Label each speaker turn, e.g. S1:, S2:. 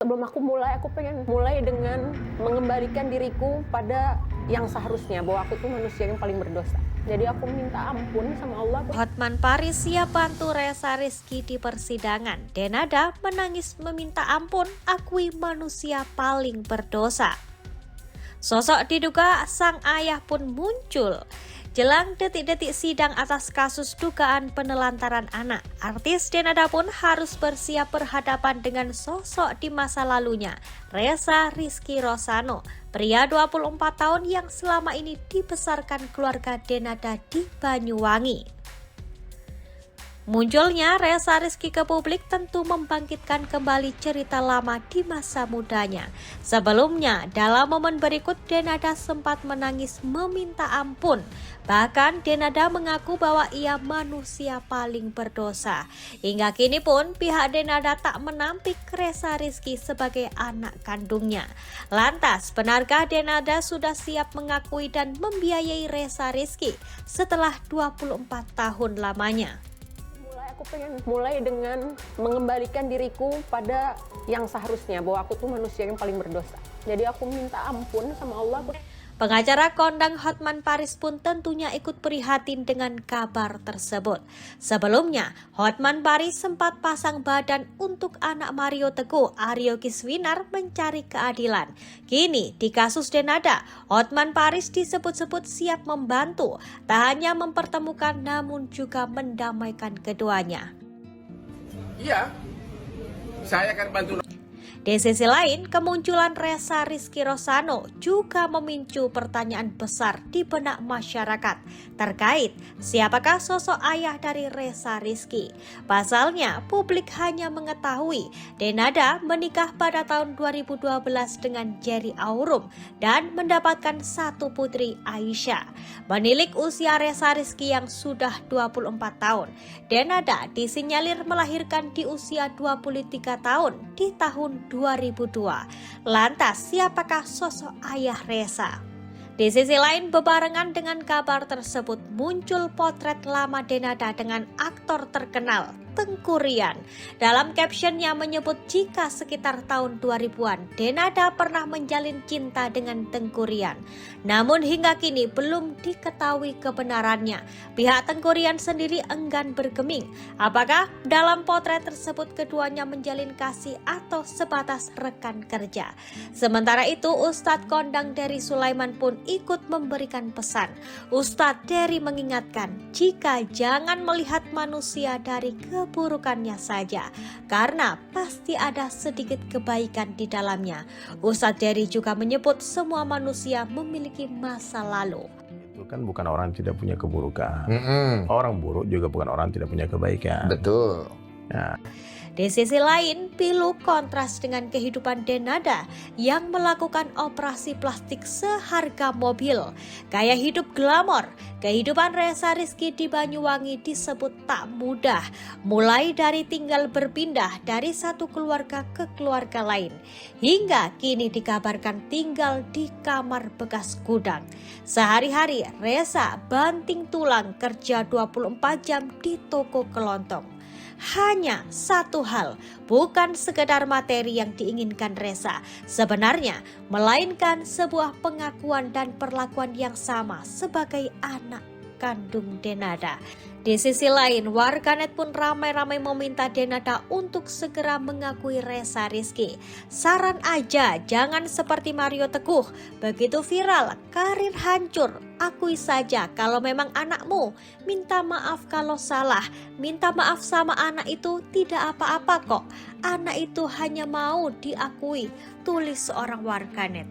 S1: Sebelum aku pengen mulai dengan mengembalikan diriku pada yang seharusnya, bahwa aku tuh manusia yang paling berdosa. Jadi aku minta ampun sama Allah.
S2: Hotman Paris siap bantu Ressa Rizky di persidangan. Denada menangis meminta ampun, akui manusia paling berdosa. Sosok diduga sang ayah pun muncul. Jelang detik-detik sidang atas kasus dugaan penelantaran anak, artis Denada pun harus bersiap berhadapan dengan sosok di masa lalunya, Ressa Rizky Rosano, pria 24 tahun yang selama ini dibesarkan keluarga Denada di Banyuwangi. Munculnya Ressa Rizky ke publik tentu membangkitkan kembali cerita lama di masa mudanya. Sebelumnya, dalam momen berikut Denada sempat menangis meminta ampun. Bahkan Denada mengaku bahwa ia manusia paling berdosa. Hingga kini pun pihak Denada tak menampik Ressa Rizky sebagai anak kandungnya. Lantas, benarkah Denada sudah siap mengakui dan membiayai Ressa Rizky setelah 24 tahun lamanya?
S1: Aku pengen mulai dengan mengembalikan diriku pada yang seharusnya, bahwa aku tuh manusia yang paling berdosa. Jadi aku minta ampun sama Allah.
S2: Pengacara kondang Hotman Paris pun tentunya ikut prihatin dengan kabar tersebut. Sebelumnya, Hotman Paris sempat pasang badan untuk anak Mario Teguh, Aryo Kiswinar, mencari keadilan. Kini, di kasus Denada, Hotman Paris disebut-sebut siap membantu, tak hanya mempertemukan namun juga mendamaikan keduanya.
S3: Iya, saya akan bantu.
S2: Di sisi lain, kemunculan Ressa Rizky Rosano juga memicu pertanyaan besar di benak masyarakat terkait siapakah sosok ayah dari Ressa Rizky. Pasalnya, publik hanya mengetahui Denada menikah pada tahun 2012 dengan Jerry Aurum dan mendapatkan satu putri, Aisyah. Menilik usia Ressa Rizky yang sudah 24 tahun, Denada disinyalir melahirkan di usia 23 tahun di tahun 2002. Lantas, siapakah sosok ayah Ressa? Di sisi lain, bebarengan dengan kabar tersebut muncul potret lama Denada dengan aktor terkenal Tengku Ryan. Dalam captionnya menyebut jika sekitar tahun 2000-an Denada pernah menjalin cinta dengan Tengku Ryan. Namun hingga kini belum diketahui kebenarannya. Pihak Tengku Ryan sendiri enggan bergeming. Apakah dalam potret tersebut keduanya menjalin kasih atau sebatas rekan kerja? Sementara itu, Ustadz kondang Dery Sulaiman pun ikut memberikan pesan. Ustadz Dery mengingatkan jika jangan melihat manusia dari keburukannya saja, karena pasti ada sedikit kebaikan di dalamnya. Ustadz Dery juga menyebut semua manusia memiliki masa lalu.
S4: Itu kan bukan orang tidak punya keburukan. Orang buruk juga bukan orang tidak punya kebaikan.
S3: Betul.
S4: Nah,
S2: di sisi lain, pilu kontras dengan kehidupan Denada yang melakukan operasi plastik seharga mobil. Gaya hidup glamor, kehidupan Ressa Rizky di Banyuwangi disebut tak mudah. Mulai dari tinggal berpindah dari satu keluarga ke keluarga lain, hingga kini dikabarkan tinggal di kamar bekas gudang. Sehari-hari Ressa banting tulang kerja 24 jam di toko kelontong. Hanya satu hal, bukan sekedar materi yang diinginkan Ressa sebenarnya, melainkan sebuah pengakuan dan perlakuan yang sama sebagai anak kandung Denada. Di sisi lain, warganet pun ramai-ramai meminta Denada untuk segera mengakui Ressa Rizky. Saran aja, jangan seperti Mario Teguh, begitu viral, karir hancur. Akui saja kalau memang anakmu, minta maaf kalau salah, minta maaf sama anak itu tidak apa-apa kok. Anak itu hanya mau diakui, tulis seorang warganet.